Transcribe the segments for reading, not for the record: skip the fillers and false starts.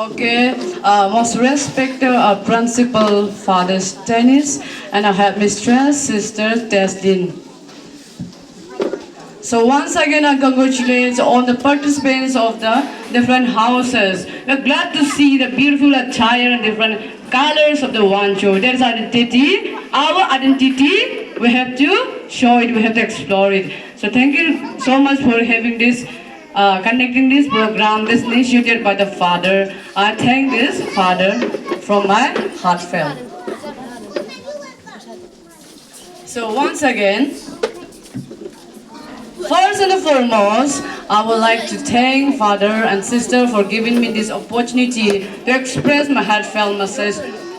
Okay, most respected principal Father Dennis and our headmistress Sister Teslin. So once again, I congratulate all the participants of the different houses. We're glad to see the beautiful attire and different colors of the Wancho. That is identity. Our identity, we have to show it, we have to explore it. So thank you so much for having this, connecting this program, this initiated by the Father. I thank this Father from my heartfelt. So once again, first and foremost, I would like to thank Father and Sister for giving me this opportunity to express my heartfelt message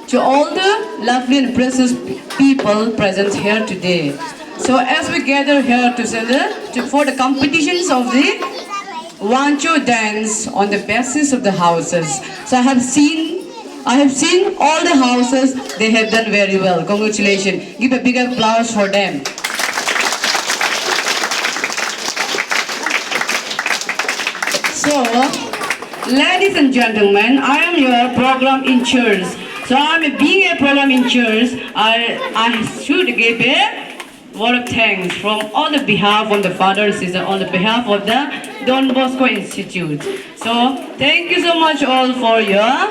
to all the lovely and precious people present here today. So as we gather here for the competitions of the Wancho dance on the basis of the houses. So I have seen all the houses, they have done very well. Congratulations. Give a big applause for them. So, ladies and gentlemen, I am your program in charge. So, being a program in charge, I should give a word of thanks from on the behalf of the Father and Sister, on the behalf of the Don Bosco Institute. So, thank you so much all for your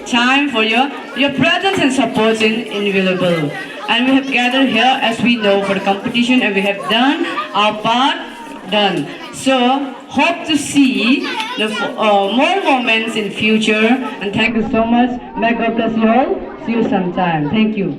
time, for your presence and support in invaluable. And we have gathered here as we know for the competition, and we have done our part done. So, hope to see the more moments in future, and thank you so much. May God bless you all. See you sometime. Thank you.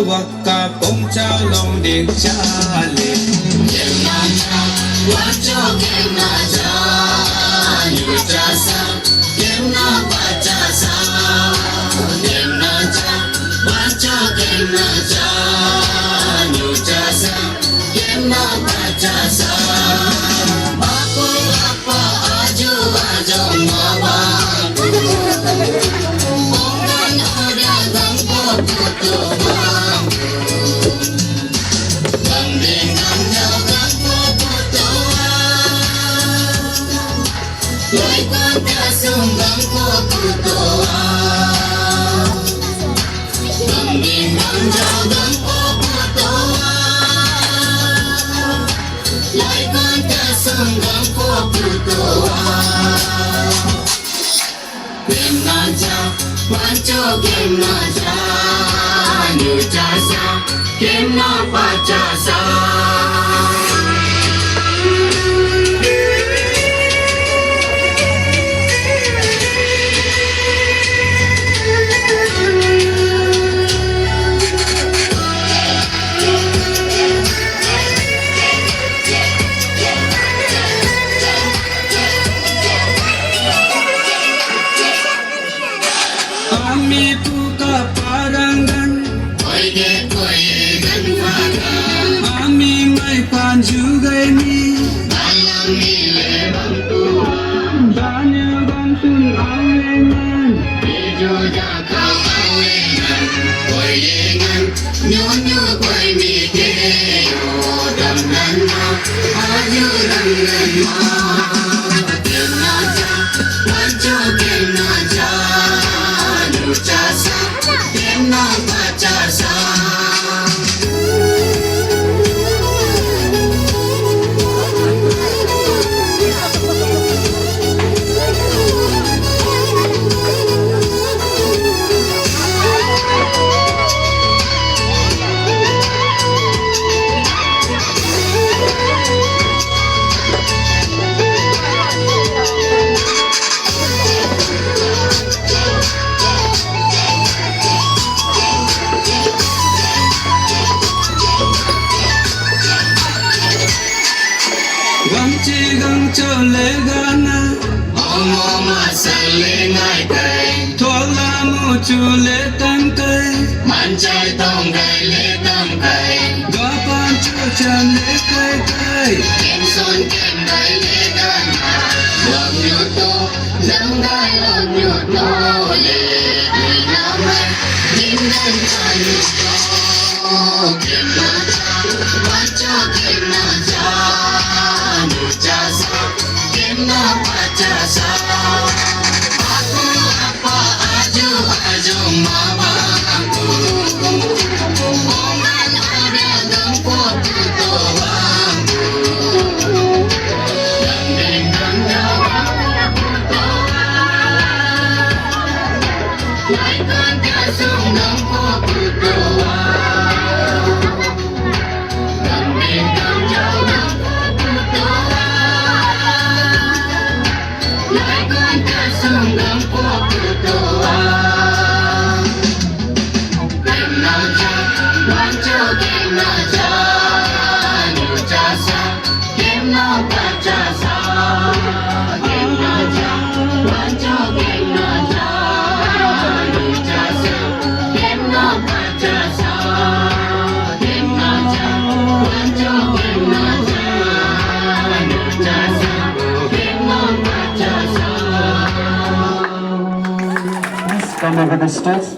Waka pong chao long ding cha le kem na cha wa cho kem na cha yu cha sa kem na pa cha sa kem na cha wa cho kem na cha yu cha sa kem na pa cha sa apo apa aju aju ma ba ong na ora gang po puto ba Sunggang ko putoa, gambing ang jagang ko putoa, laikan ka sunggang ko putoa. Game na ja, wancho game na ja, new jasa, game na pa jasa. Juga ni dalam nilai bantuan banyak gantun awenan hijau jakau awenan koi dengan nyonya koi mikeo dan nana ajuran nana kenaja panco kenaja nucasa kena pacasa. Chule tam kai manchai tong kai le tam kai ga pan chu chan le kai kai kem son kem dai le dan ma Please come over the stage.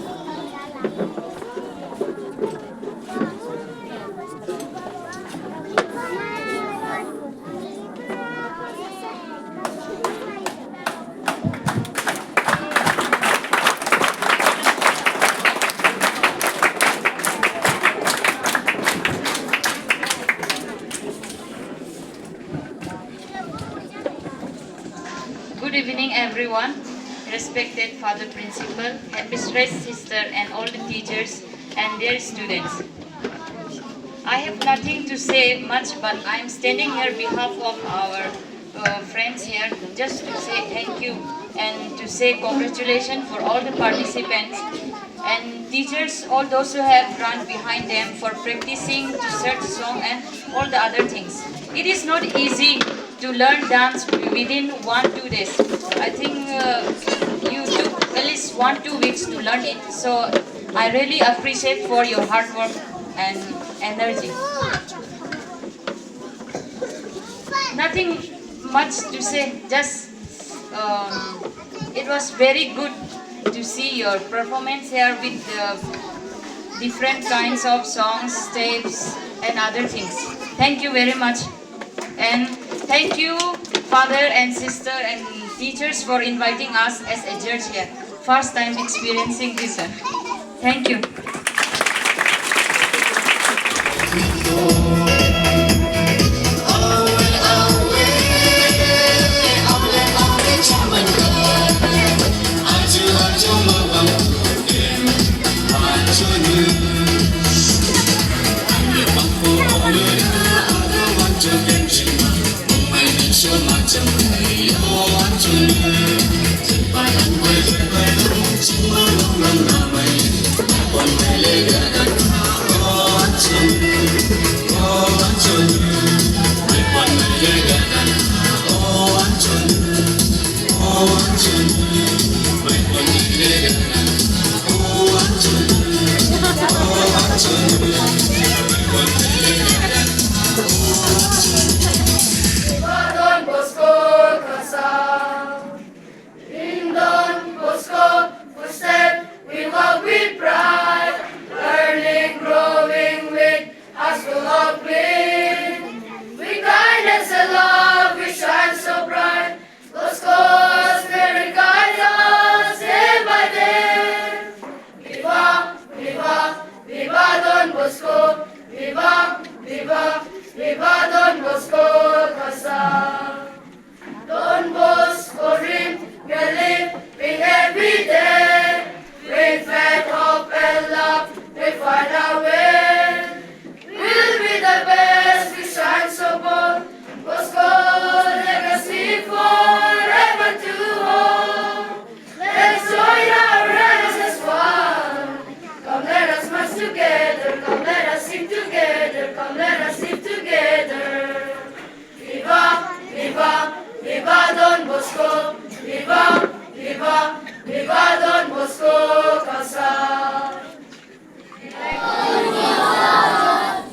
Good evening, everyone. Respected Father Principal, Headmistress, Sister, and all the teachers and their students. I have nothing to say much, but I am standing here behalf of our friends here just to say thank you and to say congratulations for all the participants and teachers, all those who have run behind them for practicing to search song and all the other things. It is not easy to learn dance within 1-2 days. I think you took at least 1-2 weeks to learn it. So I really appreciate for your hard work and energy. Nothing much to say. Just it was very good to see your performance here with different kinds of songs, steps, and other things. Thank you very much. And thank you, Father and Sister and teachers for inviting us as a judge here. First time experiencing this. Thank you.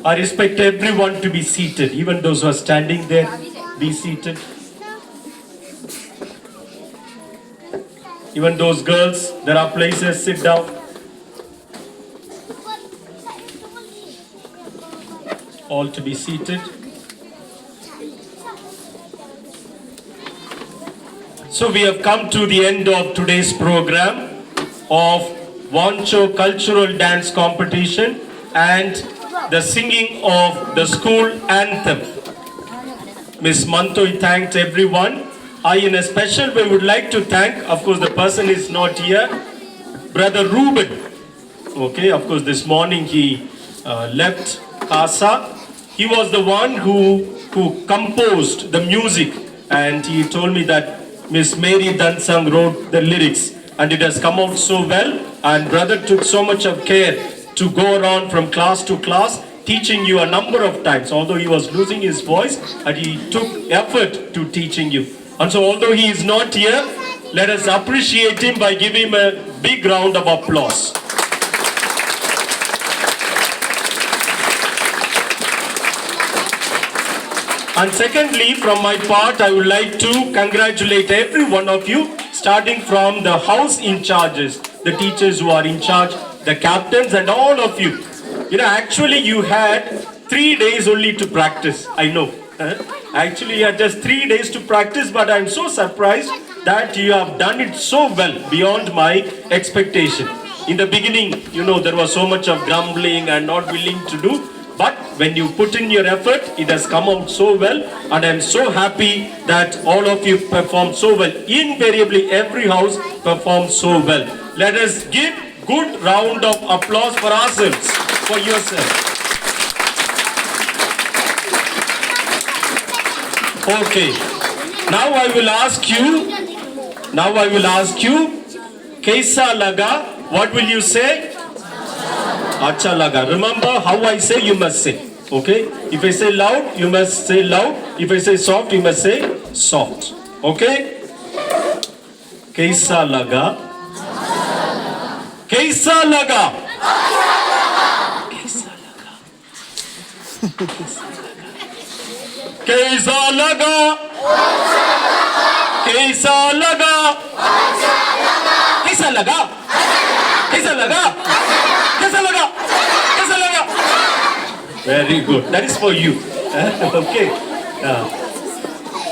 I respect everyone to be seated, even those who are standing there, be seated. Even those girls, there are places, sit down. All to be seated. So we have come to the end of today's program of Wancho Cultural Dance Competition and the singing of the school anthem. Miss Mantoi thanked everyone. I in a special way would like to thank, of course the person is not here, Brother Reuben. Okay, of course this morning he left CASA. He was the one who composed the music, and he told me that Miss Mary Dansang wrote the lyrics, and it has come out so well, and brother took so much of care to go around from class to class teaching you a number of times, although he was losing his voice, and he took effort to teaching you. And so although he is not here, let us appreciate him by giving him a big round of applause. And secondly, from my part, I would like to congratulate every one of you, starting from the house in charges, the teachers who are in charge, the captains, and all of you. You know, actually you had 3 days only to practice, I know. Actually you had just 3 days to practice, but I'm so surprised that you have done it so well, beyond my expectation. In the beginning, you know, there was so much of grumbling and not willing to do. But when you put in your effort, it has come out so well, and I am so happy that all of you performed so well. Invariably, every house performed so well. Let us give good round of applause for ourselves, for yourself. Okay. Now I will ask you, Kaisa laga, what will you say? Acha laga. Remember how I say, you must say. Okay? If I say loud, you must say loud. If I say soft, you must say soft. Okay? Kaisa laga? Kaisa laga? Kaisa laga? Kaisa laga? Kaisa laga? Kaisa laga? Kaisa laga? Kaisa laga? Kaisa laga? Very good. That is for you. Okay.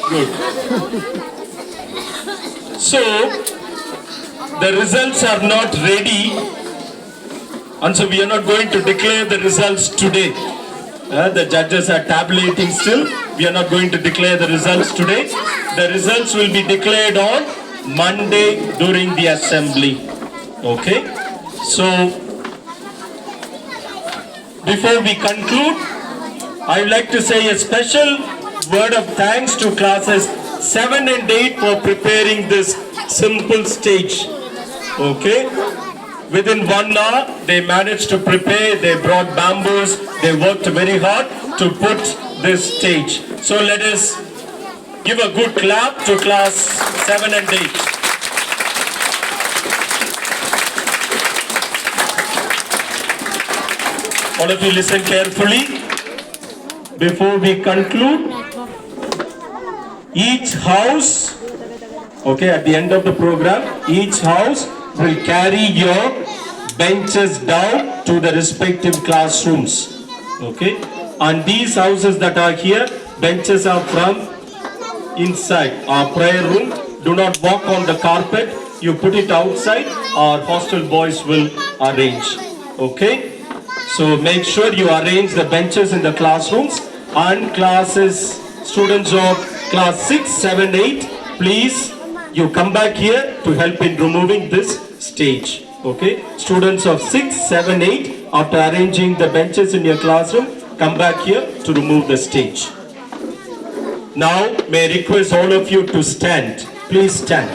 Good. So, the results are not ready, and so we are not going to declare the results today. The judges are tabulating still. We are not going to declare the results today. The results will be declared on Monday during the assembly. Okay? So, before we conclude, I would like to say a special word of thanks to classes 7 and 8 for preparing this simple stage. Okay? Within 1 hour, they managed to prepare, they brought bamboos, they worked very hard to put this stage. So let us give a good clap to class 7 and 8. All of you listen carefully. Before we conclude, each house, okay, at the end of the program, each house will carry your benches down to the respective classrooms. Okay, and these houses that are here, benches are from inside our prayer room. Do not walk on the carpet. You put it outside. Our hostel boys will arrange. Okay. So make sure you arrange the benches in the classrooms, and classes, students of class 6, 7, 8, please, you come back here to help in removing this stage. Okay? Students of 6, 7, 8, after arranging the benches in your classroom, come back here to remove the stage. Now, may I request all of you to stand. Please stand.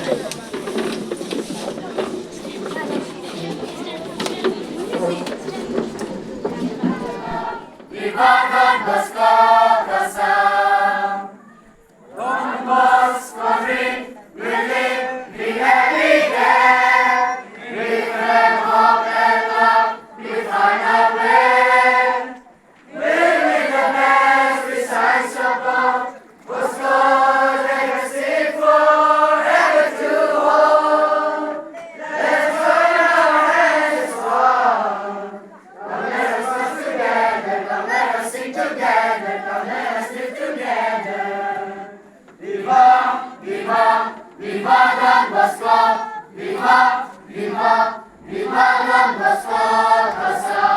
Viva, viva, viva, viva la Pascua,